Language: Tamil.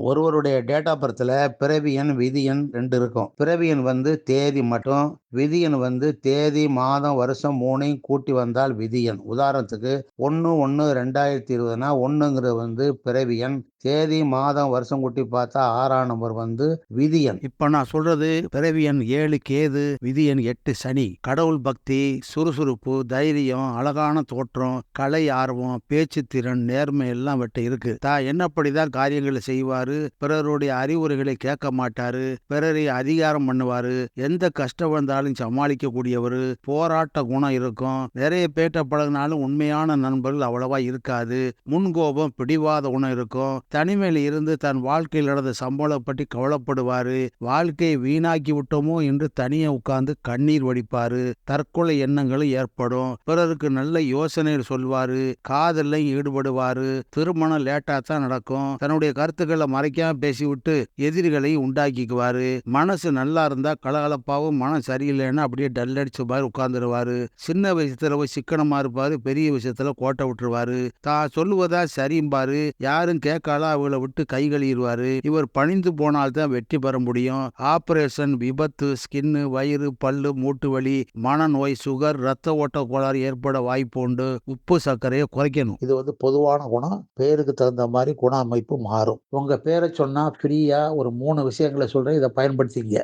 ஒருவருடைய டேட் ஆஃப் பர்த்ல பிறவி எண், விதி எண் 2 இருக்கும். பிறவி எண் வந்து தேதி மட்டும், விதி எண் வந்து தேதி, மாதம், வருஷம் 3யும் கூட்டி வந்தால் விதி எண். உதாரணத்துக்கு 1/1/2020னா 1ங்கிறது வந்து பிறவி எண். தேதி, மாதம், வருஷம் கூட்டி பார்த்தா 6ஆம் நம்பர் வந்து விதி எண். இப்ப நான் சொல்றது பிறவி எண் 7 கேது, விதி எண் 8 சனி. கடவுள் பக்தி, சுறுசுறுப்பு, தைரியம், அழகான தோற்றம், கலை ஆர்வம், பேச்சு திறன், நேர்மை எல்லாம் இவர்ட்ட இருக்கு. தான் என்னப்படிதான் காரியங்களை செய்வாரு, பிறருடைய அறிவுரைகளை கேட்க மாட்டாரு, பிறரை அதிகாரம் பண்ணுவாரு, எந்த கஷ்டம் வந்தாலும் சமாளிக்க கூடியவரு, போராட்ட குணம் இருக்கும். நிறைய பேட்ட பழகினாலும் உண்மையான நண்பர்கள் அவ்வளவா இருக்காது. முன்கோபம், பிடிவாத குணம் இருக்கும். தனிமையில இருந்து தன் வாழ்க்கையில் நடந்த சம்பவம் பற்றி கவலைப்படுவாரு. வாழ்க்கையை வீணாக்கி விட்டோமோ என்று தனியே உட்கார்ந்து கண்ணீர் வடிப்பாரு. தற்கொலை எண்ணங்களும் ஏற்படும். பிறருக்கு நல்ல யோசனைகள் சொல்வாரு. காதல்ல ஈடுபடுவாரு. திருமணம் லேட்டா தான் நடக்கும். தன்னுடைய கருத்துக்களை மறைக்காம பேசிவிட்டு எதிரிகளை உண்டாக்கிக்குவாரு. மனசு நல்லா இருந்தா கலகலப்பாவும், மனம் சரியில்லைன்னா அப்படியே டல் அடிச்ச மாதிரி உட்கார்ந்துருவாரு. சின்ன விஷயத்துல போய் சிக்கனமா இருப்பாரு. பெரிய விஷயத்துல கோட்டை விட்டுருவாரு. தான் சொல்லுவதா சரிம்பாரு. யாரும் கேட்கால அவங்கள விட்டு கை கழுவிடுவாரு. இவர் பணிந்து போனால்தான் வெற்றி பெற முடியும். ஆபரேஷன், விபத்து, ஸ்கின்னு, வயிறு, பல்லு, மூட்டு வலி, மனநோய், சுகர், ரத்த ஓட்ட கோளாறு ஏற்பட வாய்ப்பு உண்டு. உப்பு சர்க்கரையை குறைக்கணும். இது வந்து பொதுவான குணம். பேருக்கு தகுந்த மாதிரி குண அமைப்பு மாறும். உங்க பேரை சொன்னா ஃப்ரீயா ஒரு 3 விஷயங்களை சொல்றேன். இதை பயன்படுத்திங்க.